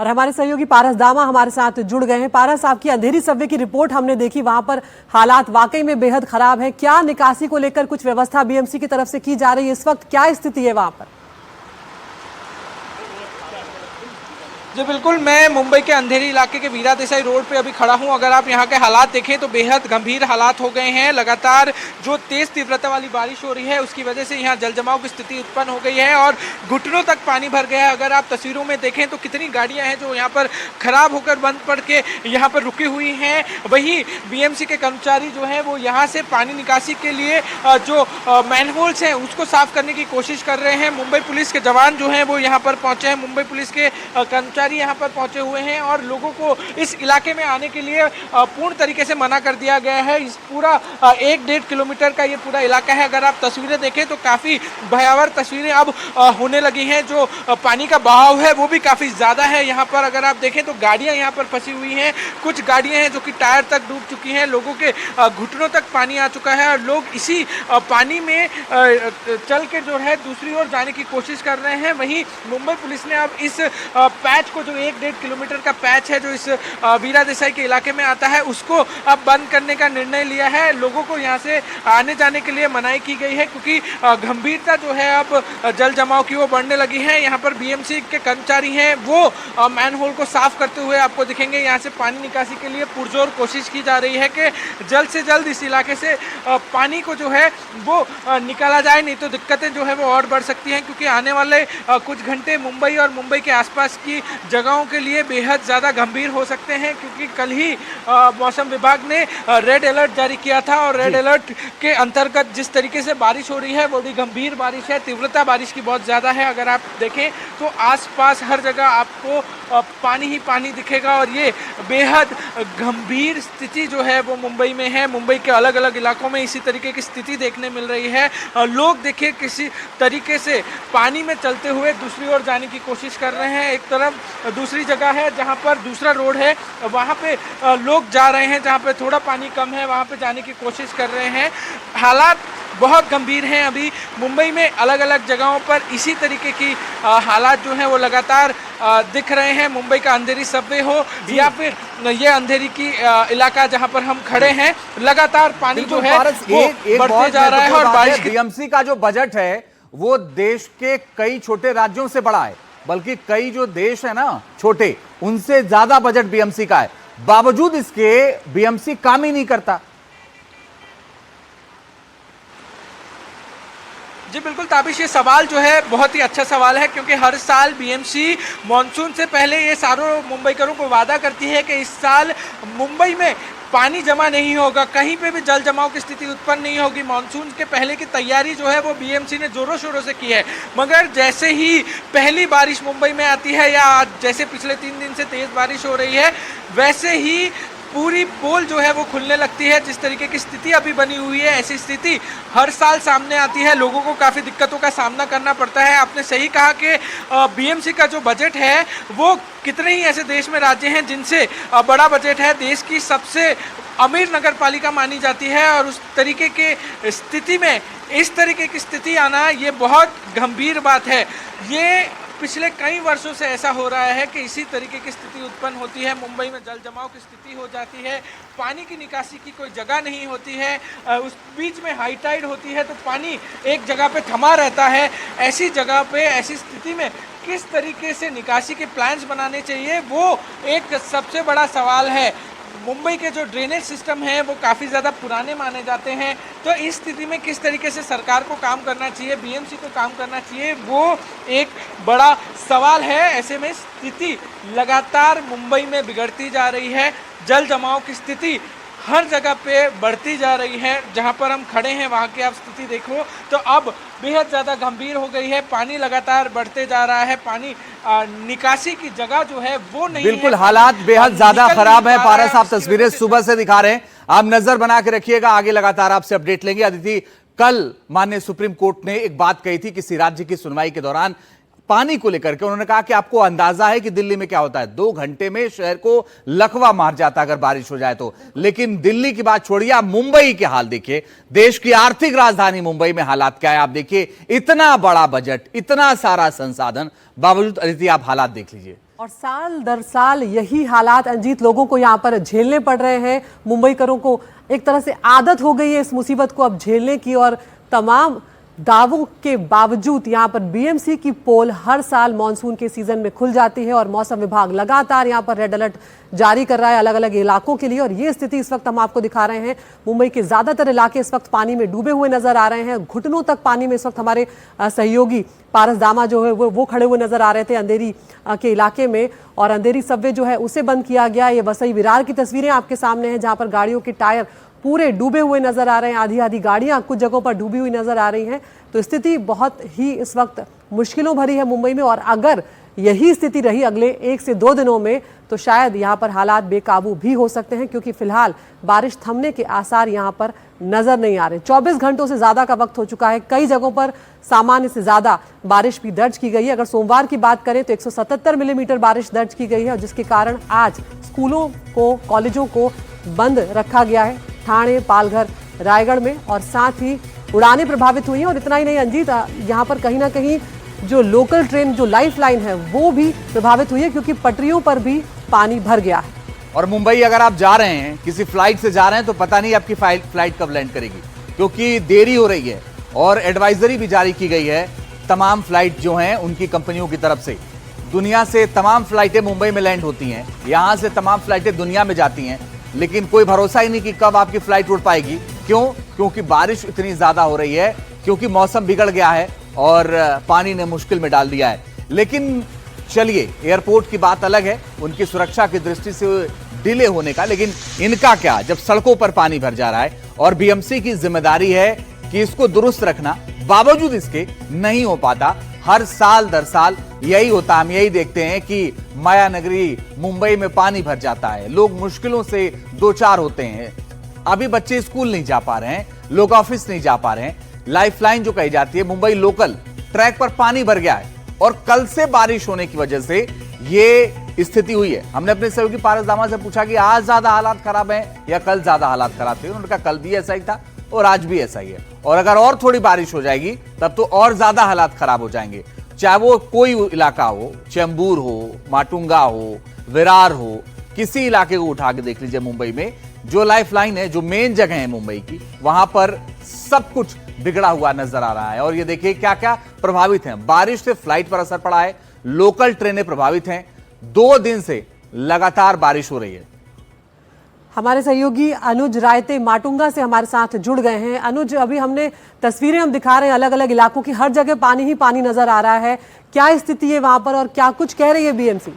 और हमारे सहयोगी पारस दामा हमारे साथ जुड़ गए हैं। पारस, आपकी अंधेरी सबवे की रिपोर्ट हमने देखी, वहां पर हालात वाकई में बेहद खराब है। क्या निकासी को लेकर कुछ व्यवस्था बीएमसी की तरफ से की जा रही है? इस वक्त क्या स्थिति है वहां पर? जी बिल्कुल, मैं मुंबई के अंधेरी इलाके के वीरा देसाई रोड पे अभी खड़ा हूं। अगर आप यहां के हालात देखें तो बेहद गंभीर हालात हो गए हैं। लगातार जो तेज तीव्रता वाली बारिश हो रही है उसकी वजह से यहां जल जमाव की स्थिति उत्पन्न हो गई है और घुटनों तक पानी भर गया है। अगर आप तस्वीरों में देखें तो कितनी गाड़ियां हैं जो यहाँ पर खराब होकर बंद पड़ के यहाँ पर रुकी हुई हैं। वहीं बीएमसी के कर्मचारी जो है वो यहाँ से पानी निकासी के लिए जो मैनहोल्स हैं उसको साफ करने की कोशिश कर रहे हैं। मुंबई पुलिस के जवान जो हैं वो यहाँ पर पहुंचे हैं, मुंबई पुलिस के कर्मचारी यहाँ पर पहुंचे हुए हैं और लोगों को इस इलाके में आने के लिए पूर्ण तरीके से मना कर दिया गया है। इस पूरा 1-1.5 किलोमीटर का ये पूरा इलाका है। अगर आप तस्वीरें देखें तो काफ़ी भयावह तस्वीरें अब होने लगी हैं। जो पानी का बहाव है वो भी काफ़ी ज़्यादा है यहाँ पर। अगर आप देखें तो गाड़ियाँ यहाँ पर फंसी हुई हैं, कुछ गाड़ियाँ हैं जो कि टायर तक डूब चुकी हैं, लोगों के घुटनों तक पानी आ चुका है और लोग इसी पानी में चल के जो है दूसरी ओर जाने की कोशिश कर रहे हैं। वहीं मुंबई पुलिस ने अब इस पैच को जो 1-1.5 किलोमीटर का पैच है जो इस वीरा देसाई के इलाके में आता है उसको अब बंद करने का निर्णय लिया है। लोगों को यहाँ से आने जाने के लिए मनाही की गई है क्योंकि गंभीरता जो है अब जल जमाव की वो बढ़ने लगी है। यहाँ पर बीएमसी के कर्मचारी हैं वो मैनहोल को साफ करते हुए आपको दिखेंगे। यहाँ से पानी निकासी के लिए पुरजोर कोशिश की जा रही है कि जल्द से जल्द इस इलाके से पानी को जो है वो निकाला जाए, नहीं तो दिक्कतें जो है वो और बढ़ सकती हैं क्योंकि आने वाले कुछ घंटे मुंबई और मुंबई के आसपास की जगहों के लिए बेहद ज़्यादा गंभीर हो सकते हैं क्योंकि कल ही मौसम विभाग ने रेड अलर्ट जारी किया था और रेड अलर्ट के अंतर्गत जिस तरीके से बारिश हो रही है वो भी गंभीर बारिश है। तीव्रता बारिश की बहुत ज़्यादा है। अगर आप देखें तो आसपास हर जगह आपको पानी ही पानी दिखेगा और ये बेहद गंभीर स्थिति जो है वो मुंबई में है। मुंबई के अलग अलग इलाकों में इसी तरीके की स्थिति देखने मिल रही है। लोग देखिए किसी तरीके से पानी में चलते हुए दूसरी ओर जाने की कोशिश कर रहे हैं। एक तरफ दूसरी जगह है जहाँ पर दूसरा रोड है, वहाँ पे लोग जा रहे हैं, जहाँ पे थोड़ा पानी कम है वहाँ पे जाने की कोशिश कर रहे हैं। हालात बहुत गंभीर हैं। अभी मुंबई में अलग अलग जगहों पर इसी तरीके की हालात जो हैं वो लगातार दिख रहे हैं। मुंबई का अंधेरी सबवे हो या फिर ये अंधेरी की इलाका जहां पर हम खड़े हैं, लगातार पानी जो है वो बढ़ते जा रहा है। और बारिश बीएमसी का जो बजट है वो देश के कई छोटे राज्यों से बड़ा है, बल्कि कई जो देश है ना छोटे उनसे ज्यादा बजट बीएमसी का है। बावजूद इसके बीएमसी काम ही नहीं करता। जी बिल्कुल ताबिश, ये सवाल जो है बहुत ही अच्छा सवाल है क्योंकि हर साल बीएमसी मॉनसून से पहले ये सारों मुंबईकरों को वादा करती है कि इस साल मुंबई में पानी जमा नहीं होगा, कहीं पे भी जल जमाव की स्थिति उत्पन्न नहीं होगी। मानसून के पहले की तैयारी जो है वो बीएमसी ने जोरों शोरों से की है, मगर जैसे ही पहली बारिश मुंबई में आती है या जैसे पिछले 3 दिन से तेज़ बारिश हो रही है वैसे ही पूरी पोल जो है वो खुलने लगती है। जिस तरीके की स्थिति अभी बनी हुई है ऐसी स्थिति हर साल सामने आती है, लोगों को काफ़ी दिक्कतों का सामना करना पड़ता है। आपने सही कहा कि बीएमसी का जो बजट है वो कितने ही ऐसे देश में राज्य हैं जिनसे बड़ा बजट है। देश की सबसे अमीर नगर पालिका मानी जाती है और उस तरीके के स्थिति में इस तरीके की स्थिति आना ये बहुत गंभीर बात है। ये पिछले कई वर्षों से ऐसा हो रहा है कि इसी तरीके की स्थिति उत्पन्न होती है। मुंबई में जल जमाव की स्थिति हो जाती है, पानी की निकासी की कोई जगह नहीं होती है, उस बीच में हाई टाइड होती है तो पानी एक जगह पे थमा रहता है। ऐसी जगह पे ऐसी स्थिति में किस तरीके से निकासी के प्लान्स बनाने चाहिए वो एक सबसे बड़ा सवाल है। मुंबई के जो ड्रेनेज सिस्टम है वो काफ़ी ज़्यादा पुराने माने जाते हैं, तो इस स्थिति में किस तरीके से सरकार को काम करना चाहिए, बीएमसी को काम करना चाहिए वो एक बड़ा सवाल है। ऐसे में स्थिति लगातार मुंबई में बिगड़ती जा रही है, जल जमाव की स्थिति हर जगह पे बढ़ती जा रही है। जहां पर हम खड़े हैं वहां की आप स्थिति देखो तो अब बेहद ज़्यादा गंभीर हो गई है। पानी लगातार बढ़ते जा रहा है, पानी निकासी की जगह जो है वो नहीं बिल्कुल है। हालात बेहद ज्यादा खराब है। पारस, आप तस्वीरें सुबह से दिखा रहे हैं, आप नजर बना के रखिएगा, आगे लगातार आपसे अपडेट लेंगे। अदिति, कल माननीय सुप्रीम कोर्ट ने एक बात कही थी किसी राज्य की सुनवाई के दौरान पानी को लेकर के। उन्होंने कहा कि आपको अंदाजा है कि दिल्ली में क्या होता है, 2 घंटे में शहर को लकवा मार जाता अगर बारिश हो जाए तो। लेकिन दिल्ली की बात छोड़िए, आप मुंबई के हाल देखिए, देश की आर्थिक राजधानी मुंबई में हालात क्या है आप देखिए। इतना बड़ा बजट, इतना सारा संसाधन, बावजूद अदिति आप हालात देख लीजिए। और साल दर साल यही हालात अंजीत लोगों को यहाँ पर झेलने पड़ रहे हैं। मुंबईकरों को एक तरह से आदत हो गई है इस मुसीबत को अब झेलने की, और तमाम दावों के बावजूद यहाँ पर बीएमसी की पोल हर साल मानसून के सीजन में खुल जाती है और मौसम विभाग लगातार यहाँ पर रेड अलर्ट जारी कर रहा है अलग अलग इलाकों के लिए। और ये स्थिति इस वक्त हम आपको दिखा रहे हैं। मुंबई के ज्यादातर इलाके इस वक्त पानी में डूबे हुए नजर आ रहे हैं। घुटनों तक पानी में इस वक्त हमारे सहयोगी पारस दामा जो है वो खड़े हुए नजर आ रहे थे अंधेरी के इलाके में, और अंधेरी सबवे जो है उसे बंद किया गया। ये वसई विरार की तस्वीरें आपके सामने हैं जहां पर गाड़ियों के टायर पूरे डूबे हुए नजर आ रहे हैं। आधी आधी गाड़ियां कुछ जगहों पर डूबी हुई नजर आ रही हैं। तो स्थिति बहुत ही इस वक्त मुश्किलों भरी है मुंबई में, और अगर यही स्थिति रही अगले 1 से 2 दिनों में तो शायद यहाँ पर हालात बेकाबू भी हो सकते हैं, क्योंकि फिलहाल बारिश थमने के आसार यहाँ पर नजर नहीं आ रहे। 24 घंटों से ज्यादा का वक्त हो चुका है। कई जगहों पर सामान्य से ज्यादा बारिश भी दर्ज की गई है। अगर सोमवार की बात करें तो 177 मिलीमीटर बारिश दर्ज की गई है, और जिसके कारण आज स्कूलों को, कॉलेजों को बंद रखा गया है ठाणे, पालघर, रायगढ़ में, और साथ ही उड़ानें प्रभावित हुई हैं। और इतना ही नहीं अंजीत, यहाँ पर कहीं ना कहीं जो लोकल ट्रेन, जो लाइफ लाइन है वो भी प्रभावित हुई है, क्योंकि पटरियों पर भी पानी भर गया है। और मुंबई अगर आप जा रहे हैं, किसी फ्लाइट से जा रहे हैं, तो पता नहीं आपकी फ्लाइट कब लैंड करेगी, क्योंकि देरी हो रही है। और एडवाइजरी भी जारी की गई है तमाम फ्लाइट जो हैं उनकी कंपनियों की तरफ से। दुनिया से तमाम फ्लाइटें मुंबई में लैंड होती हैं, यहां से तमाम फ्लाइटें दुनिया में जाती हैं, लेकिन कोई भरोसा ही नहीं कि कब आपकी फ्लाइट उड़ पाएगी। क्यों? क्योंकि बारिश इतनी ज्यादा हो रही है, क्योंकि मौसम बिगड़ गया है और पानी ने मुश्किल में डाल दिया है। लेकिन चलिए, एयरपोर्ट की बात अलग है, उनकी सुरक्षा की दृष्टि से डिले होने का, लेकिन इनका क्या जब सड़कों पर पानी भर जा रहा है और बीएमसी की जिम्मेदारी है कि इसको दुरुस्त रखना, बावजूद इसके नहीं हो पाता। हर साल दर साल यही होता, हम यही देखते हैं कि माया नगरी मुंबई में पानी भर जाता है, लोग मुश्किलों से दो चार होते हैं। अभी बच्चे स्कूल नहीं जा पा रहे हैं, लोग ऑफिस नहीं जा पा रहे हैं। लाइफलाइन जो कही जाती है मुंबई लोकल ट्रैक पर पानी भर गया है, और कल से बारिश होने की वजह से ये स्थिति हुई है। हमने अपने सहयोगी पारस दामा से पूछा कि आज ज्यादा हालात खराब हैं या कल ज्यादा हालात खराब थे। उन्होंने कहा कल भी ऐसा ही था और आज भी ऐसा ही है, और अगर और थोड़ी बारिश हो जाएगी तब तो और ज्यादा हालात खराब हो जाएंगे। चाहे वो कोई इलाका हो, चेंबूर हो, माटुंगा हो, विरार हो, किसी इलाके को उठा के देख लीजिए मुंबई में, जो लाइफलाइन है, जो मेन जगह है मुंबई की, वहां पर सब कुछ बिगड़ा हुआ नजर आ रहा है। और ये देखिए क्या क्या प्रभावित हैं। बारिश से फ्लाइट पर असर पड़ा है, लोकल ट्रेनें प्रभावित हैं, 2 दिन से लगातार बारिश हो रही है। हमारे सहयोगी अनुज रायते माटुंगा से हमारे साथ जुड़ गए हैं। अनुज, अभी हमने तस्वीरें हम दिखा रहे हैं अलग अलग इलाकों की, हर जगह पानी ही पानी नजर आ रहा है। क्या स्थिति है वहां पर और क्या कुछ कह रही है बीएमसी?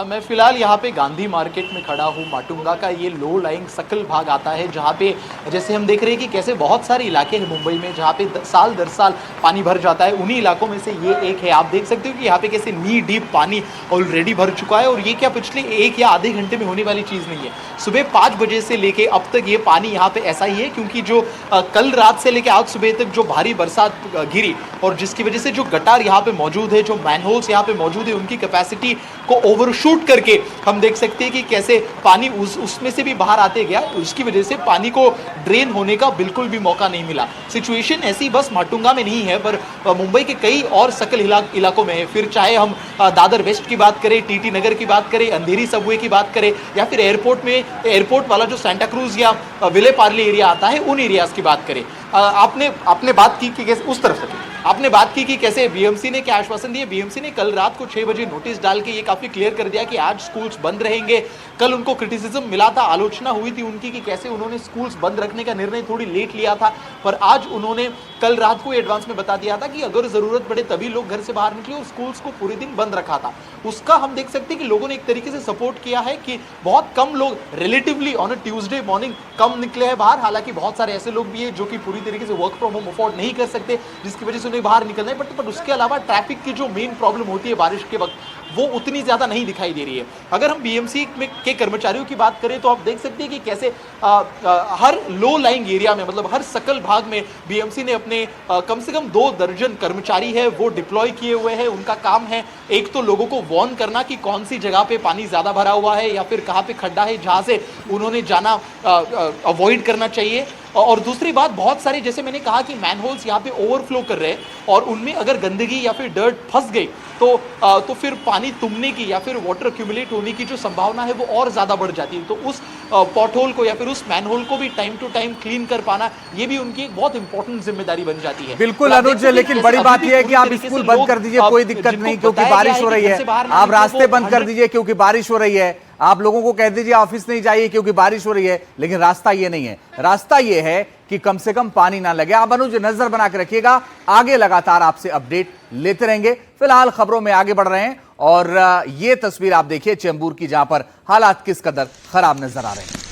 मैं फिलहाल यहाँ पे गांधी मार्केट में खड़ा हूँ। माटुंगा का ये लो लाइंग सकल भाग आता है, जहाँ पे जैसे हम देख रहे हैं कि कैसे बहुत सारे इलाके हैं मुंबई में जहाँ पे साल दर साल पानी भर जाता है। उन्हीं इलाकों में से ये एक है। आप देख सकते हो कि यहाँ पे कैसे नी डीप पानी ऑलरेडी भर चुका है, और ये क्या पिछले 1 या आधे घंटे में होने वाली चीज़ नहीं है। सुबह 5 बजे से लेके अब तक ये पानी यहाँ पे ऐसा ही है, क्योंकि जो कल रात से लेके आज सुबह तक जो भारी बरसात गिरी, और जिसकी वजह से जो गटार यहाँ पे मौजूद है, जो मैनहोल्स यहाँ पे मौजूद है, उनकी कैपेसिटी को ओवरशूट करके हम देख सकते हैं कि कैसे पानी उसमें से भी बाहर आते गया। उसकी वजह से पानी को ड्रेन होने का बिल्कुल भी मौका नहीं मिला। सिचुएशन ऐसी बस माटुंगा में नहीं है, पर मुंबई के कई और सकल इलाकों में है। फिर चाहे हम दादर वेस्ट की बात करें, टीटी नगर की बात करें, अंधेरी सबवे की बात करें, या फिर एयरपोर्ट वाला जो सेंटा क्रूज या विले पार्ले एरिया आता है, उन एरियाज की बात करें। आपने बात की कि कैसे उस तरफ से आपने बात की कि कैसे बीएमसी ने क्या आश्वासन दिए। बीएमसी ने कल रात को 6 बजे नोटिस डाल के ये काफी क्लियर कर दिया कि आज स्कूल्स बंद रहेंगे। कल उनको क्रिटिसिज्म मिला था, आलोचना हुई थी उनकी कि कैसे उन्होंने स्कूल्स बंद रखने का निर्णय थोड़ी लेट लिया था, पर आज उन्होंने कल रात को एडवांस में बता दिया था कि अगर जरूरत पड़े तभी लोग घर से बाहर निकले, और स्कूल्स को पूरे दिन बंद रखा था। उसका हम देख सकते हैं कि लोगों ने एक तरीके से सपोर्ट किया है कि बहुत कम लोग relatively on a Tuesday morning कम निकले हैं बाहर। हालांकि बहुत सारे ऐसे लोग भी हैं जो कि पूरी तरीके से वर्क फ्रॉम होम अफोर्ड नहीं कर सकते, जिसकी वजह से उन्हें बाहर निकलना है। बट उसके अलावा ट्रैफिक की जो मेन प्रॉब्लम होती है बारिश के वक्त, वो उतनी ज्यादा नहीं दिखाई दे रही है। अगर हम बीएमसी के कर्मचारियों की बात करें तो आप देख सकते हैं कि कैसे हर लो लाइंग एरिया में, मतलब हर सकल भाग में बीएमसी ने अपने कम से कम 2 दर्जन कर्मचारी है वो डिप्लॉय किए हुए हैं। उनका काम है एक तो लोगों को वार्न करना कि कौन सी जगह पे पानी ज्यादा भरा हुआ है या फिर कहाँ पे खड्डा है जहाँ से उन्होंने जाना अवॉइड करना चाहिए। और दूसरी बात, बहुत सारे जैसे मैंने कहा कि मैनहोल्स यहाँ पे ओवरफ्लो कर रहे हैं और उनमें अगर गंदगी या फिर डर्ट फंस गई तो फिर पानी तुमने की या फिर वाटर एक्यूमुलेट होने की जो संभावना है वो और ज़्यादा बढ़ जाती है। तो उस पॉटहोल को या फिर उस मैनहोल को भी टाइम टू टाइम क्लीन कर पाना, ये भी उनकी एक बहुत इंपॉर्टेंट जिम्मेदारी बन जाती है। बिल्कुल अनुज, लेकिन बड़ी बात यह है कि आप स्कूल बंद कर दीजिए, कोई दिक्कत नहीं, क्योंकि बारिश हो रही है। आप रास्ते बंद कर दीजिए क्योंकि बारिश हो रही है। आप लोगों को कह दीजिए ऑफिस नहीं जाइए क्योंकि बारिश हो रही है, लेकिन रास्ता ये नहीं है। रास्ता ये है कि कम से कम पानी ना लगे। आप अनुज नजर बना के रखिएगा, आगे लगातार आपसे अपडेट लेते रहेंगे। फिलहाल खबरों में आगे बढ़ रहे हैं और ये तस्वीर आप देखिए चेंबूर की, जहां पर हालात किस कदर खराब नजर आ रहे हैं।